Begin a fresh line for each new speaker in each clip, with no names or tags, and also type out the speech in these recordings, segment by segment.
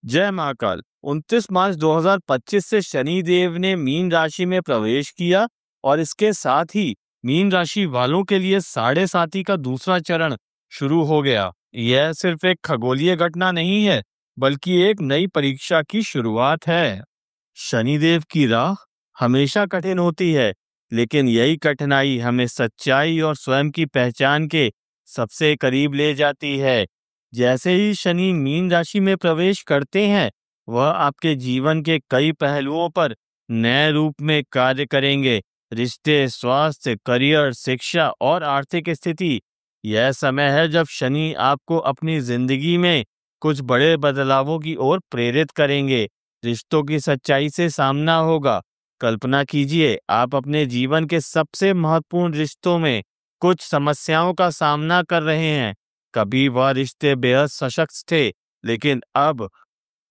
जय महाकाल। 29 मार्च 2025 से शनि देव ने मीन राशि में प्रवेश किया और इसके साथ ही मीन राशि वालों के लिए साढ़े साथी का दूसरा चरण शुरू हो गया। यह सिर्फ एक खगोलीय घटना नहीं है, बल्कि एक नई परीक्षा की शुरुआत है। शनिदेव की राह हमेशा कठिन होती है, लेकिन यही कठिनाई हमें सच्चाई और स्वयं की पहचान के सबसे करीब ले जाती है। जैसे ही शनि मीन राशि में प्रवेश करते हैं, वह आपके जीवन के कई पहलुओं पर नए रूप में कार्य करेंगे। रिश्ते, स्वास्थ्य, करियर, शिक्षा और आर्थिक स्थिति। यह समय है जब शनि आपको अपनी जिंदगी में कुछ बड़े बदलावों की ओर प्रेरित करेंगे। रिश्तों की सच्चाई से सामना होगा। कल्पना कीजिए, आप अपने जीवन के सबसे महत्वपूर्ण रिश्तों में कुछ समस्याओं का सामना कर रहे हैं। कभी वह रिश्ते बेहद सशक्त थे, लेकिन अब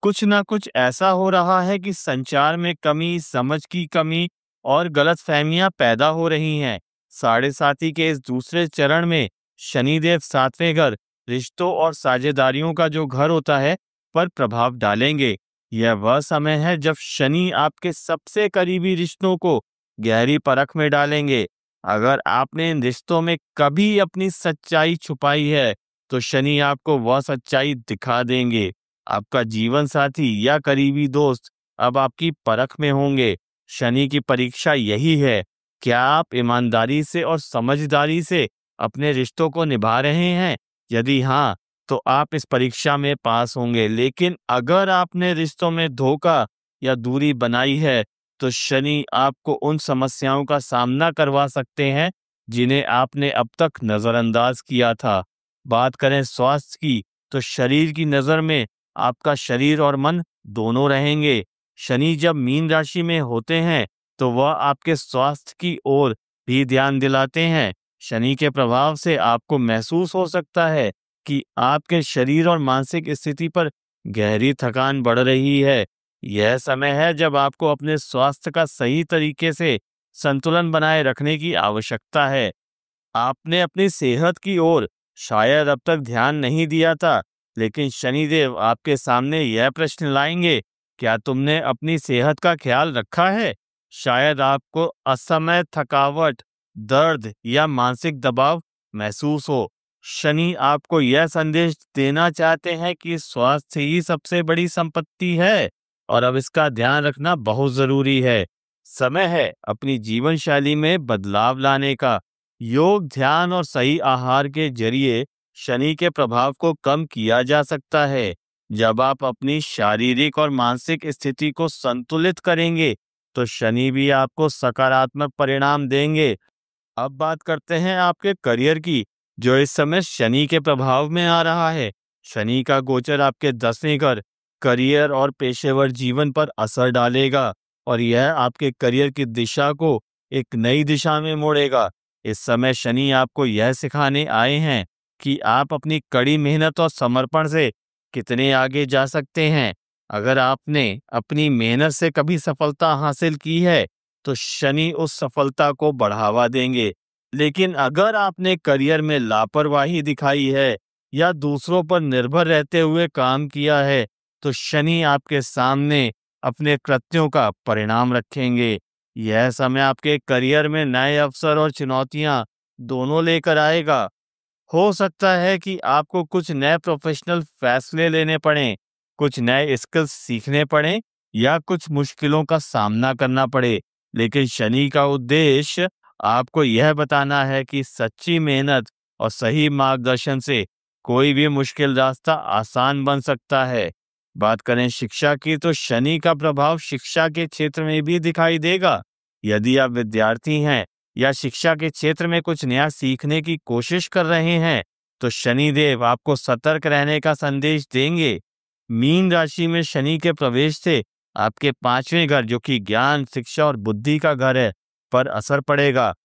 कुछ ना कुछ ऐसा हो रहा है कि संचार में कमी, समझ की कमी और गलतफहमियां पैदा हो रही हैं। साढ़े साथी के इस दूसरे चरण में शनिदेव सातवें घर, रिश्तों और साझेदारियों का जो घर होता है, पर प्रभाव डालेंगे। यह वह समय है जब शनि आपके सबसे करीबी रिश्तों को गहरी परख में डालेंगे। अगर आपने इन रिश्तों में कभी अपनी सच्चाई छुपाई है, तो शनि आपको वह सच्चाई दिखा देंगे। आपका जीवन साथी या करीबी दोस्त अब आपकी परख में होंगे। शनि की परीक्षा यही है, क्या आप ईमानदारी से और समझदारी से अपने रिश्तों को निभा रहे हैं? यदि हाँ, तो आप इस परीक्षा में पास होंगे। लेकिन अगर आपने रिश्तों में धोखा या दूरी बनाई है, तो शनि आपको उन समस्याओं का सामना करवा सकते हैं जिन्हें आपने अब तक नजरअंदाज किया था। बात करें स्वास्थ्य की, तो शरीर की नजर में आपका शरीर और मन दोनों रहेंगे। शनि जब मीन राशि में होते हैं, तो वह आपके स्वास्थ्य की ओर भी ध्यान दिलाते हैं। शनि के प्रभाव से आपको महसूस हो सकता है कि आपके शरीर और मानसिक स्थिति पर गहरी थकान बढ़ रही है। यह समय है जब आपको अपने स्वास्थ्य का सही तरीके से संतुलन बनाए रखने की आवश्यकता है। आपने अपनी सेहत की ओर शायद अब तक ध्यान नहीं दिया था, लेकिन शनिदेव आपके सामने यह प्रश्न लाएंगे, क्या तुमने अपनी सेहत का ख्याल रखा है? शायद आपको असमय थकावट, दर्द या मानसिक दबाव महसूस हो। शनि आपको यह संदेश देना चाहते हैं कि स्वास्थ्य ही सबसे बड़ी संपत्ति है और अब इसका ध्यान रखना बहुत जरूरी है। समय है अपनी जीवन शैली में बदलाव लाने का। योग, ध्यान और सही आहार के जरिए शनि के प्रभाव को कम किया जा सकता है। जब आप अपनी शारीरिक और मानसिक स्थिति को संतुलित करेंगे, तो शनि भी आपको सकारात्मक परिणाम देंगे। अब बात करते हैं आपके करियर की, जो इस समय शनि के प्रभाव में आ रहा है। शनि का गोचर आपके 10वें घर, करियर और पेशेवर जीवन पर असर डालेगा और यह आपके करियर की दिशा को एक नई दिशा में मोड़ेगा। इस समय शनि आपको यह सिखाने आए हैं कि आप अपनी कड़ी मेहनत और समर्पण से कितने आगे जा सकते हैं। अगर आपने अपनी मेहनत से कभी सफलता हासिल की है, तो शनि उस सफलता को बढ़ावा देंगे। लेकिन अगर आपने करियर में लापरवाही दिखाई है या दूसरों पर निर्भर रहते हुए काम किया है, तो शनि आपके सामने अपने कृत्यों का परिणाम रखेंगे। यह समय आपके करियर में नए अवसर और चुनौतियां दोनों लेकर आएगा। हो सकता है कि आपको कुछ नए प्रोफेशनल फैसले लेने पड़ें, कुछ नए स्किल्स सीखने पड़ें या कुछ मुश्किलों का सामना करना पड़े। लेकिन शनि का उद्देश्य आपको यह बताना है कि सच्ची मेहनत और सही मार्गदर्शन से कोई भी मुश्किल रास्ता आसान बन सकता है। बात करें शिक्षा की, तो शनि का प्रभाव शिक्षा के क्षेत्र में भी दिखाई देगा। यदि आप विद्यार्थी हैं या शिक्षा के क्षेत्र में कुछ नया सीखने की कोशिश कर रहे हैं, तो शनिदेव आपको सतर्क रहने का संदेश देंगे। मीन राशि में शनि के प्रवेश से आपके 5वें घर, जो कि ज्ञान, शिक्षा और बुद्धि का घर है, पर असर पड़ेगा।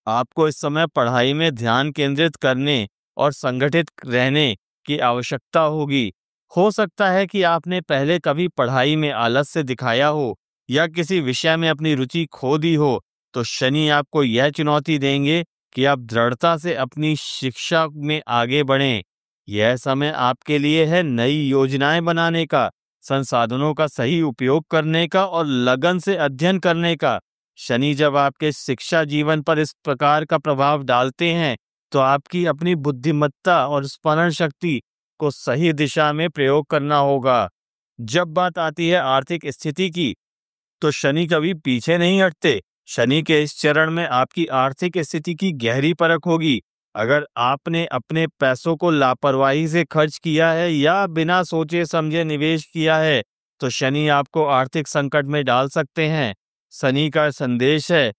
आपको इस समय पढ़ाई में ध्यान केंद्रित करने और संगठित रहने की आवश्यकता होगी। हो सकता है कि आपने पहले कभी पढ़ाई में आलस्य दिखाया हो या किसी विषय में अपनी रुचि खो दी हो, तो शनि आपको यह चुनौती देंगे कि आप दृढ़ता से अपनी शिक्षा में आगे बढ़ें। यह समय आपके लिए है नई योजनाएं बनाने का, संसाधनों का सही उपयोग करने का और लगन से अध्ययन करने का। शनि जब आपके शिक्षा जीवन पर इस प्रकार का प्रभाव डालते हैं, तो आपकी अपनी बुद्धिमत्ता और स्मरण शक्ति को सही दिशा में प्रयोग करना होगा। जब बात आती है आर्थिक स्थिति की, तो शनि कभी पीछे नहीं हटते। शनि के इस चरण में आपकी आर्थिक स्थिति की गहरी परख होगी। अगर आपने अपने पैसों को लापरवाही से खर्च किया है या बिना सोचे समझे निवेश किया है, तो शनि आपको आर्थिक संकट में डाल सकते हैं। शनि का संदेश है,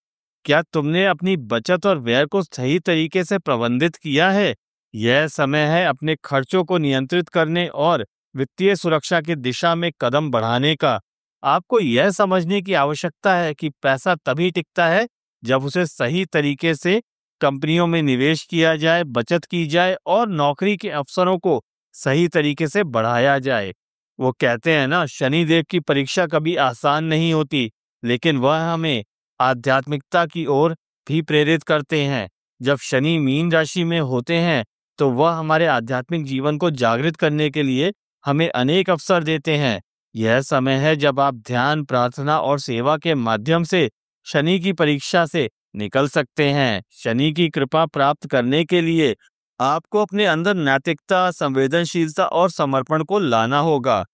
क्या तुमने अपनी बचत और व्यय को सही तरीके से प्रबंधित किया है? यह समय है अपने खर्चों को नियंत्रित करने और वित्तीय सुरक्षा की दिशा में कदम बढ़ाने का। आपको यह समझने की आवश्यकता है कि पैसा तभी टिकता है जब उसे सही तरीके से कंपनियों में निवेश किया जाए, बचत की जाए और नौकरी के अवसरों को सही तरीके से बढ़ाया जाए। वो कहते हैं ना, शनिदेव की परीक्षा कभी आसान नहीं होती, लेकिन वह हमें आध्यात्मिकता की ओर भी प्रेरित करते हैं। जब शनि मीन राशि में होते हैं, तो वह हमारे आध्यात्मिक जीवन को जागृत करने के लिए हमें अनेक अवसर देते हैं। यह समय है जब आप ध्यान, प्रार्थना और सेवा के माध्यम से शनि की परीक्षा से निकल सकते हैं। शनि की कृपा प्राप्त करने के लिए आपको अपने अंदर नैतिकता, संवेदनशीलता और समर्पण को लाना होगा।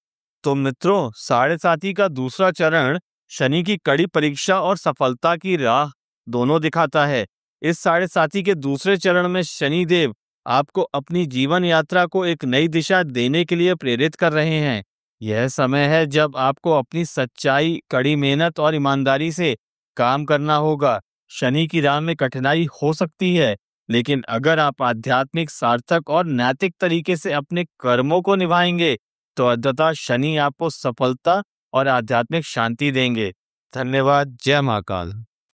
तो मित्रों, साढ़े साथी का दूसरा चरण शनि की कड़ी परीक्षा और सफलता की राह दोनों दिखाता है। इस साढ़े साथी के दूसरे चरण में शनि देव आपको अपनी जीवन यात्रा को एक नई दिशा देने के लिए प्रेरित कर रहे हैं। यह समय है जब आपको अपनी सच्चाई, कड़ी मेहनत और ईमानदारी से काम करना होगा। शनि की राह में कठिनाई हो सकती है, लेकिन अगर आप आध्यात्मिक, सार्थक और नैतिक तरीके से अपने कर्मों को निभाएंगे, तो अंततः शनि आपको सफलता और आध्यात्मिक शांति देंगे। धन्यवाद। जय महाकाल।